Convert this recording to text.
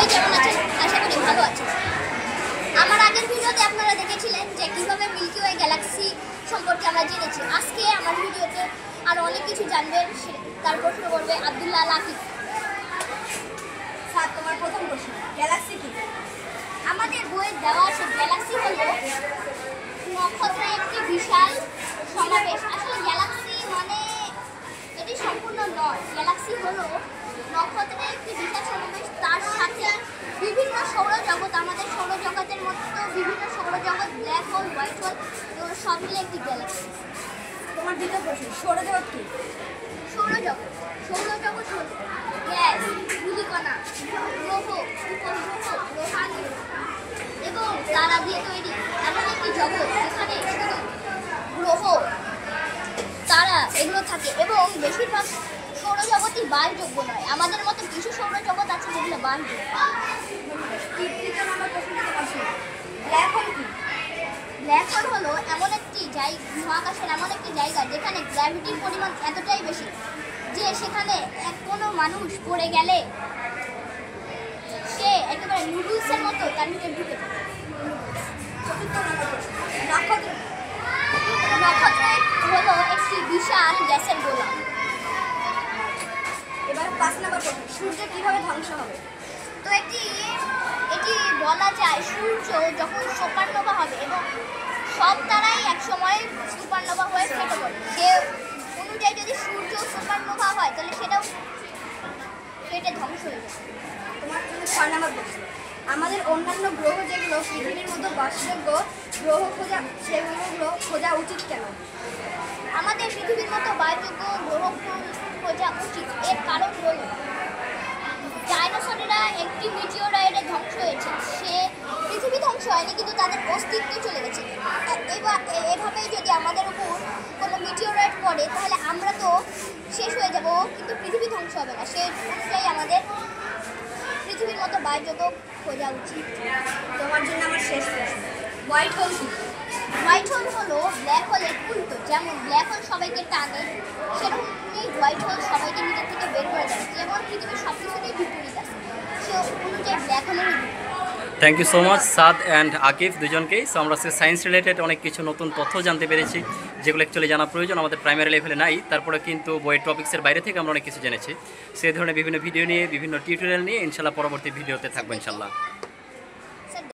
সবাই কেমন আছেন? আশা করি ভালো আছেন। আমার আগের ভিডিওতে আপনারা দেখেছিলেন যে কিভাবে মিল্কি ওয়ে গ্যালাক্সি সম্পর্কে আমরা জেনেছি। আজকে আমার ভিডিওতে আরও অনেক কিছু জানবেন। তার প্রশ্ন করবে আব্দুল্লাহ লাকিব। স্যার, তোমার প্রথম প্রশ্ন, গ্যালাক্সি কি? আমাদের বইয়ে দেওয়া আছে গ্যালাক্সি হলো নক্ষত্রের একটি বিশাল সমাবেশ। আসলে গ্যালাক্সি মানে এটি সম্পূর্ণ নয়। গ্যালাক্সি হলো নক্ষত্রের একটি বিশাল সমাবেশ, তার সাথে বিভিন্ন সৌরজগৎ, আমাদের সৌরজগতের মতো বিভিন্ন সৌরজগৎ, ব্ল্যাক হোল, হোয়াইট হোল, এগুলো সব মিলে একটি গ্যালাক্সি। তোমার দ্বিতীয় প্রশ্ন, সৌরজগৎ কি? সৌরজগৎ সৌরজগৎ হল গ্যাস, ধূলিকণা, গ্রহ, উপগ্রহ, গ্রহাণু এবং তারা দিয়ে তৈরি এমন একটি জগৎ যেখানে শুধু গ্রহ, তারা এগুলো থাকে এবং বেশিরভাগ সৌরজগৎই বাসযোগ্য নয়। আমাদের মতো কিছু সৌরজগৎ আছে যেগুলো বাসযোগ্য। তৃতীয় নম্বর প্রশ্নটা তোমার শুনো, ব্ল্যাক হোল কি? ব্ল্যাক হোল হলো এমন একটি মহাকাশের এমন একটি জায়গা যেখানে গ্র্যাভিটির পরিমাণ এতটাই বেশি যে সেখানে কোনো মানুষ পড়ে গেলে সে একেবারে নুডলসের মতো তার ভিতরে ঢুকে থাকে। চতুর্থ নম্বর প্রশ্ন, নক্ষত্র। নক্ষত্র হলো একটি বিশাল গ্যাসের গোলা। এবার 5 নম্বর প্রশ্ন, সূর্য কিভাবে ধ্বংস হবে? তো এটি বলা যায় সূর্য যখন সুপারনোভা হবে এবং সব তারাই একসময় সুপারনোভা হয়ে ফেটে পড়ে, সে অনুযায়ী যদি সূর্য সুপারনোভা হয় তাহলে সেটাও ফেটে ধ্বংস হয়ে যাবে। তোমার জন্য 6 নম্বর প্রশ্ন, আমাদের অন্যান্য গ্রহ যেগুলো পৃথিবীর মতো বাসযোগ্য গ্রহ সেগুলো খোঁজা উচিত কেন? আমাদের পৃথিবীর মতো বাসযোগ্য গ্রহ খোঁজা উচিত। এর কারণ হলো ডাইনোসরেরা একটি মিটিওরয়েডে ধ্বংস হয়েছে, সে পৃথিবী ধ্বংস হয়নি কিন্তু তাদের অস্তিত্ব চলে গেছে। এভাবেই যদি আমাদের উপর কোনো মিটিওরয়েড পড়ে তাহলে আমরা তো শেষ হয়ে যাব, কিন্তু পৃথিবী ধ্বংস হবে না। সে অনুযায়ী আমাদের পৃথিবীর মতো বাসযোগ্য খোঁজা উচিত। তোমার জন্য আমার শেষ প্রশ্ন, হোয়াইট হোল কি? হোয়াইট হোল হলো ব্ল্যাক হোলের উল্টো। যেমন ব্ল্যাক হোল সবাইকে টানে, সেরকমই হোয়াইট হোল সবাইকে নিজের থেকে বের করে দেয়। যেমন পৃথিবীর সব কিছুতেই বিপরীত আছে, সে অনুযায়ী ব্ল্যাক হোলের। Thank you so much Saad and Akif দুজনকেই। সো আমরা সায়েন্স রিলেটেড অনেক কিছু নতুন তথ্য জানতে পেরেছি যেগুলো অ্যাকচুয়ালি জানা প্রয়োজন, আমাদের প্রাইমারি লেভেলে নাই। তারপরে কিন্তু বইয়ের টপিক্সের বাইরে থেকে আমরা অনেক কিছু জেনেছি। সেই ধরনের বিভিন্ন ভিডিও নিয়ে, বিভিন্ন টিউটোরিয়াল নিয়ে ইনশাল্লাহ পরবর্তী ভিডিওতে থাকবো ইনশাল্লাহ।